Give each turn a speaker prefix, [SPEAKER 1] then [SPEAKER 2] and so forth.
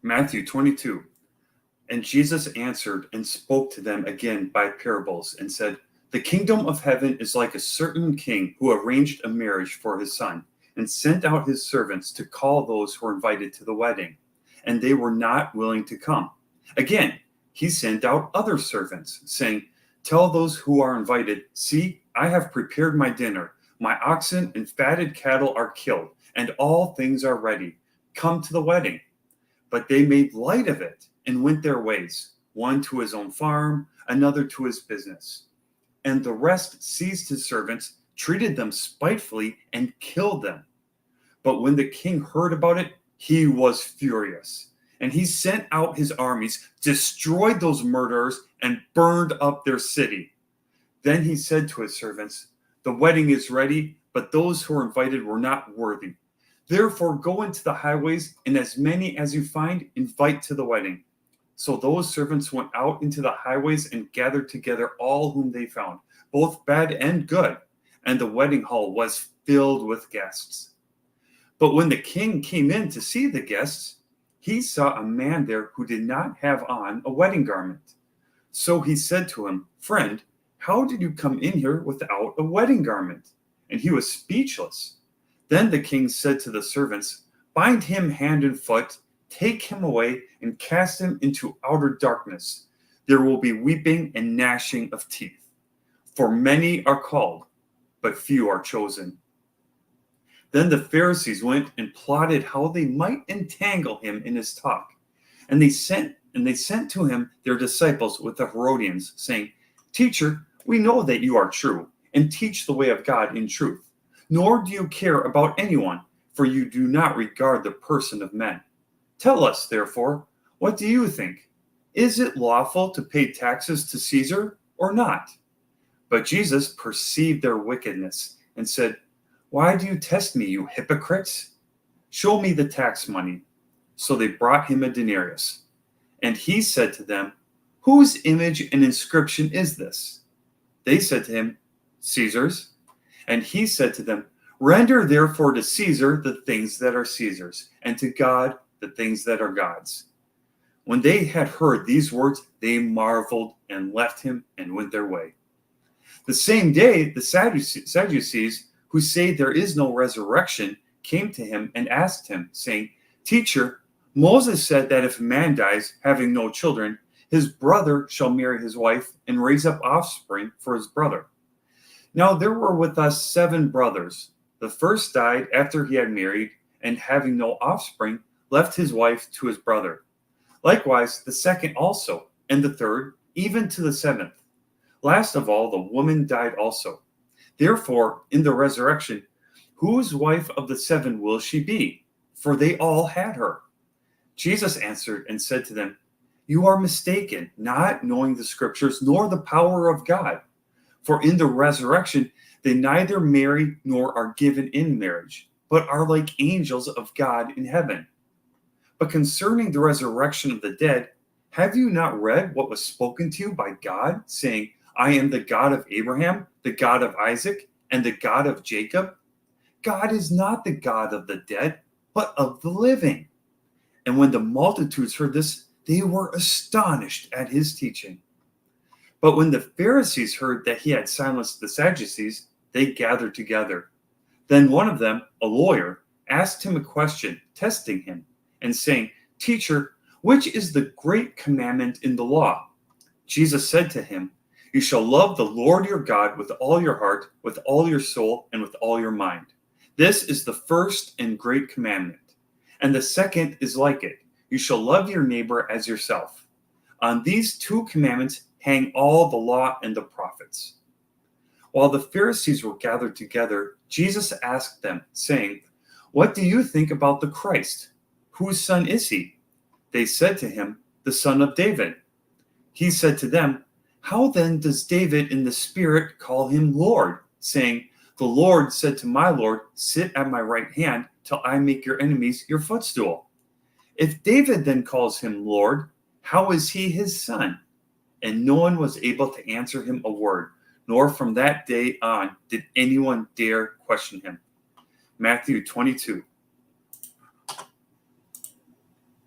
[SPEAKER 1] Matthew 22. And Jesus answered and spoke to them again by parables and said, The kingdom of heaven is like a certain king who arranged a marriage for his son and sent out his servants to call those who were invited to the wedding, and they were not willing to come. Again, he sent out other servants, saying, Tell those who are invited, See, I have prepared my dinner. My oxen and fatted cattle are killed, and all things are ready. Come to the wedding. But they made light of it and went their ways, one to his own farm, another to his business. And the rest seized his servants, treated them spitefully, and killed them. But when the king heard about it, he was furious. And he sent out his armies, destroyed those murderers, and burned up their city. Then he said to his servants, The wedding is ready, but those who were invited were not worthy. Therefore go into the highways, and as many as you find, invite to the wedding. So those servants went out into the highways and gathered together all whom they found, both bad and good, and the wedding hall was filled with guests. But when the king came in to see the guests, he saw a man there who did not have on a wedding garment. So he said to him, Friend, how did you come in here without a wedding garment? And he was speechless. Then the king said to the servants, Bind him hand and foot, take him away, and cast him into outer darkness. There will be weeping and gnashing of teeth. For many are called, but few are chosen. Then the Pharisees went and plotted how they might entangle him in his talk. And they sent to him their disciples with the Herodians, saying, Teacher, we know that you are true, and teach the way of God in truth. Nor do you care about anyone, for you do not regard the person of men. Tell us, therefore, what do you think? Is it lawful to pay taxes to Caesar or not? But Jesus perceived their wickedness and said, Why do you test me, you hypocrites? Show me the tax money. So they brought him a denarius. And he said to them, Whose image and inscription is this? They said to him, Caesar's. And he said to them, Render therefore to Caesar the things that are Caesar's, and to God the things that are God's. When they had heard these words, they marveled and left him and went their way. The same day, the Sadducees, who say there is no resurrection, came to him and asked him, saying, Teacher, Moses said that if a man dies, having no children, his brother shall marry his wife and raise up offspring for his brother. Now there were with us 7 brothers. The first died after he had married, and having no offspring, left his wife to his brother. Likewise, the second also, and the third, even to the 7th. Last of all, the woman died also. Therefore, in the resurrection, whose wife of the 7 will she be? For they all had her. Jesus answered and said to them, You are mistaken, not knowing the scriptures nor the power of God. For in the resurrection, they neither marry nor are given in marriage, but are like angels of God in heaven. But concerning the resurrection of the dead, have you not read what was spoken to you by God, saying, I am the God of Abraham, the God of Isaac, and the God of Jacob? God is not the God of the dead, but of the living. And when the multitudes heard this, they were astonished at his teaching. But when the Pharisees heard that he had silenced the Sadducees, they gathered together. Then one of them, a lawyer, asked him a question, testing him, and saying, Teacher, which is the great commandment in the law? Jesus said to him, You shall love the Lord your God with all your heart, with all your soul, and with all your mind. This is the first and great commandment. And the second is like it. You shall love your neighbor as yourself. On these 2 commandments hang all the law and the prophets. While the Pharisees were gathered together, Jesus asked them, saying, What do you think about the Christ? Whose son is he? They said to him, The son of David. He said to them, How then does David in the Spirit call him Lord, saying, The Lord said to my Lord, Sit at my right hand till I make your enemies your footstool. If David then calls him Lord, how is he his son? And no one was able to answer him a word, nor from that day on did anyone dare question him. Matthew 22.